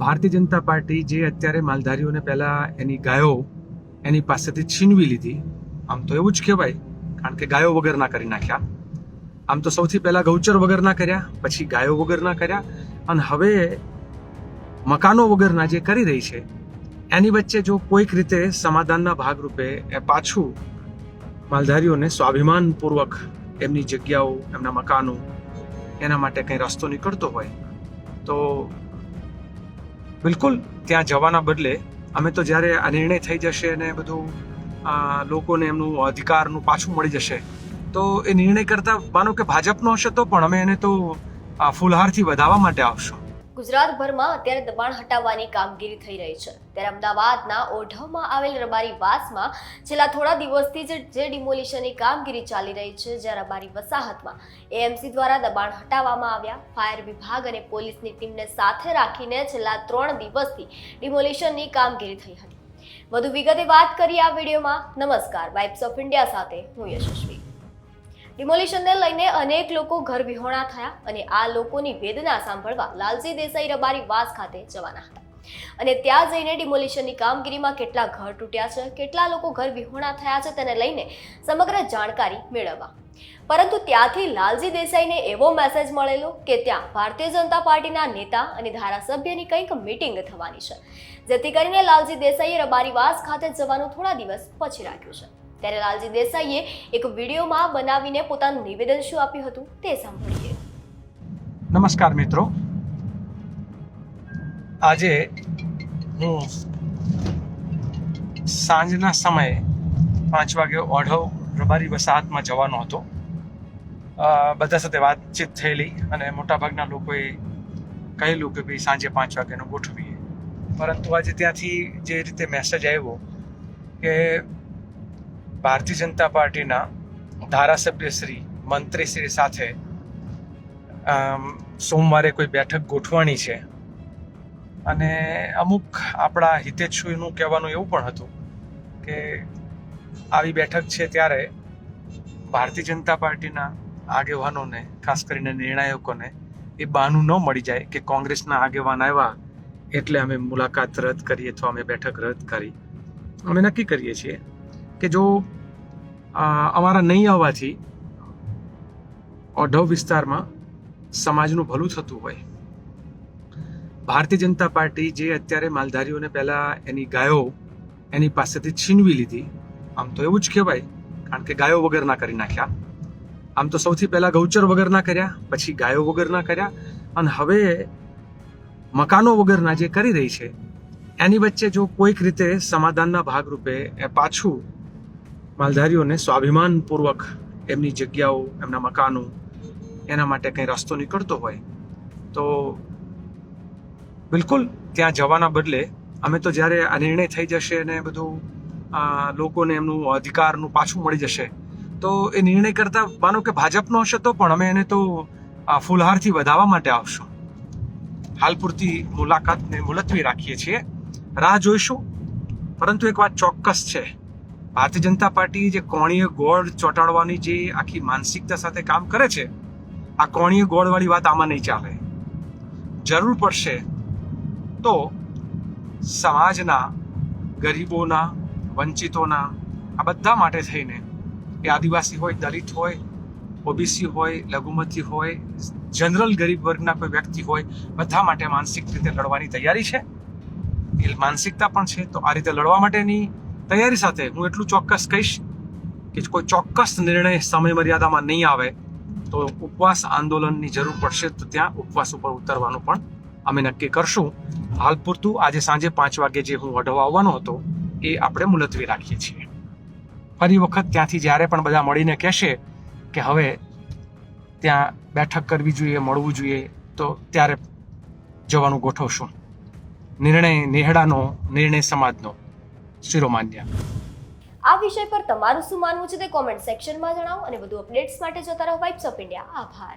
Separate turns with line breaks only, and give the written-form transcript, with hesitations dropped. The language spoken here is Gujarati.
ભારતીય જનતા પાર્ટી જે અત્યારે માલધારીઓને પહેલા એની ગાયો એની પાસેથી છીનવી લીધી, આમ તો એવું જ કહેવાય, કારણ કે ગાયો વગરના કરી નાખ્યા. આમ તો સૌથી પહેલા ગૌચર વગરના કર્યા, પછી ગાયો વગરના કર્યા, અને હવે મકાનો વગરના જે કરી રહી છે એની વચ્ચે જો કોઈક રીતે સમાધાનના ભાગરૂપે એ પાછું માલધારીઓને સ્વાભિમાનપૂર્વક એમની જગ્યાઓ, એમના મકાનો, એના માટે કંઈ રસ્તો નીકળતો હોય તો બિલકુલ ત્યાં જવાના બદલે અમે તો જ્યારે આ નિર્ણય થઈ જશે અને બધું લોકોને એમનું અધિકારનું પાછું મળી જશે તો એ નિર્ણય કરતા માનો કે ભાજપનો હશે તો પણ અમે એને તો ફૂલહારથી વધાવવા માટે આવશું.
ગુજરાતભરમાં અત્યારે દબાણ હટાવવાની કામગીરી થઈ રહી છે, ત્યારે અમદાવાદના ઓઢવમાં આવેલ રબારી વાસમાં છેલ્લા થોડા દિવસથી જે ડિમોલિશનની કામગીરી ચાલી રહી છે, જ્યાં રબારી વસાહતમાં એએમસી દ્વારા દબાણ હટાવવામાં આવ્યા. ફાયર વિભાગ અને પોલીસની ટીમને સાથે રાખીને છેલ્લા 3 દિવસથી ડિમોલિશનની કામગીરી થઈ હતી. વધુ વિગતે વાત કરીએ આ વિડીયોમાં. નમસ્કાર, વાઇબ્સ ઓફ ઇન્ડિયા સાથે હું યશસ્વી. ડિમોલિશનને લઈને અનેક લોકો ઘર વિહોણા થયા અને આ લોકોની વેદના સાંભળવા લાલજી દેસાઈ રબારી વાસ ખાતે જવાના હતા અને ત્યાં જઈને ડિમોલિશનની કામગીરીમાં કેટલા ઘર તૂટ્યા છે, કેટલા લોકો ઘર વિહોણા થયા છે તેને લઈને સમગ્ર જાણકારી મેળવવા. પરંતુ ત્યાંથી લાલજી દેસાઈને એવો મેસેજ મળેલો કે ત્યાં ભારતીય જનતા પાર્ટીના નેતા અને ધારાસભ્યની કંઈક મીટિંગ થવાની છે, જેથી કરીને લાલજી દેસાઈએ રબારી વાસ ખાતે જવાનું થોડા દિવસ પછી રાખ્યું છે. ત્યારે લાલજી દેસાઈએ એક વિડીયોમાં બનાવીને પોતાનું નિવેદન શું આપ્યું હતું તે સાંભળીએ.
નમસ્કાર મિત્રો, આજે હું સાંજના સમયે 5 વાગે ઓઢવ રબારી વસાહતમાં જવાનો હતો. બધા સાથે વાતચીત થયેલી અને મોટાભાગના લોકોએ કહેલું કે ભાઈ સાંજે 5 વાગ્યાનું ગોઠવીએ. પરંતુ આજે ત્યાંથી જે રીતે મેસેજ આવ્યો કે ભારતીય જનતા પાર્ટીના ધારાસભ્યશ્રી, મંત્રીશ્રી સાથે સોમવારે કોઈ બેઠક ગોઠવવાની છે અને અમુક આપણા હિતેચ્છુનું કહેવાનું એવું પણ હતું કે આવી બેઠક છે ત્યારે ભારતીય જનતા પાર્ટીના આગેવાનોને, ખાસ કરીને નિર્ણાયકોને એ બહાનું ન મળી જાય કે કોંગ્રેસના આગેવાન આવ્યા એટલે અમે મુલાકાત રદ કરી અથવા અમે બેઠક રદ કરી. અમે નક્કી કરીએ છીએ કે જો અમારા નહીં આવવાથી ઓઢવ વિસ્તારમાં સમાજનું ભલું થતું હોય, ભારતીય જનતા પાર્ટી જે અત્યારે માલધારીઓને પહેલા એની ગાયો એની પાસેથી છીનવી લીધી, આમ તો એવું જ કહેવાય, કારણ કે ગાયો વગરના કરી નાખ્યા. આમ તો સૌથી પહેલા ગૌચર વગરના કર્યા, પછી ગાયો વગરના કર્યા, અને હવે મકાનો વગરના જે કરી રહી છે એની વચ્ચે જો કોઈક રીતે સમાધાનના ભાગરૂપે એ પાછું માલધારીઓને સ્વાભિમાનપૂર્વક એમની જગ્યાઓ, એમના મકાનો, એના માટે કંઈ રસ્તો નીકળતો હોય તો બિલકુલ ત્યાં જવાના બદલે અમે તો જ્યારે આ નિર્ણય થઈ જશે અને બધું લોકોને એમનું અધિકારનું પાછું મળી જશે તો એ નિર્ણય કરતા માનો કે ભાજપનો હશે તો પણ અમે એને તો ફૂલહારથી વધાવવા માટે આવશું. હાલ પૂરતી મુલાકાતને મુલતવી રાખીએ છીએ, રાહ જોઈશું. પરંતુ એક વાત ચોક્કસ છે, ભારતીય જનતા પાર્ટી જે કોણીય ગોળ ચોંટાડવાની જે આખી માનસિકતા સાથે કામ કરે છે, આ કોણીય ગોળવાળી વાત આમાં નહીં ચાલે. જરૂર પડશે તો સમાજના, ગરીબોના, વંચિતોના, આ બધા માટે થઈને, એ આદિવાસી હોય, દલિત હોય, ઓબીસી હોય, લઘુમતી હોય, જનરલ ગરીબ વર્ગના કોઈ વ્યક્તિ હોય, બધા માટે માનસિક રીતે લડવાની તૈયારી છે. એ માનસિકતા પણ છે. તો આ રીતે લડવા માટેની તૈયારી સાથે હું એટલું ચોક્કસ કહીશ કે કોઈ ચોક્કસ નિર્ણય સમય મર્યાદામાં નહીં આવે તો ઉપવાસ આંદોલનની જરૂર પડશે તો ત્યાં ઉપવાસ ઉપર ઉતરવાનું પણ અમે નક્કી કરશું. હાલ પૂરતું આજે સાંજે 5 વાગે જે હું ઓઢવ આવવાનો હતો એ આપણે મુલતવી રાખીએ છીએ. ફરી વખત ત્યાંથી જ્યારે પણ બધા મળીને કહેશે કે હવે ત્યાં બેઠક કરવી જોઈએ, મળવું જોઈએ, તો ત્યારે જવાનું ગોઠવશું. નિર્ણય નેહડાનો, નિર્ણય સમાજનો. શિરોમાન્ય.
આ વિષય પર તમારું શું માનવું છે તે કોમેન્ટ સેક્શનમાં જણાવો અને વધુ અપડેટ્સ માટે જોતા રહો વાઇબ્સ ઓફ ઇન્ડિયા. આભાર.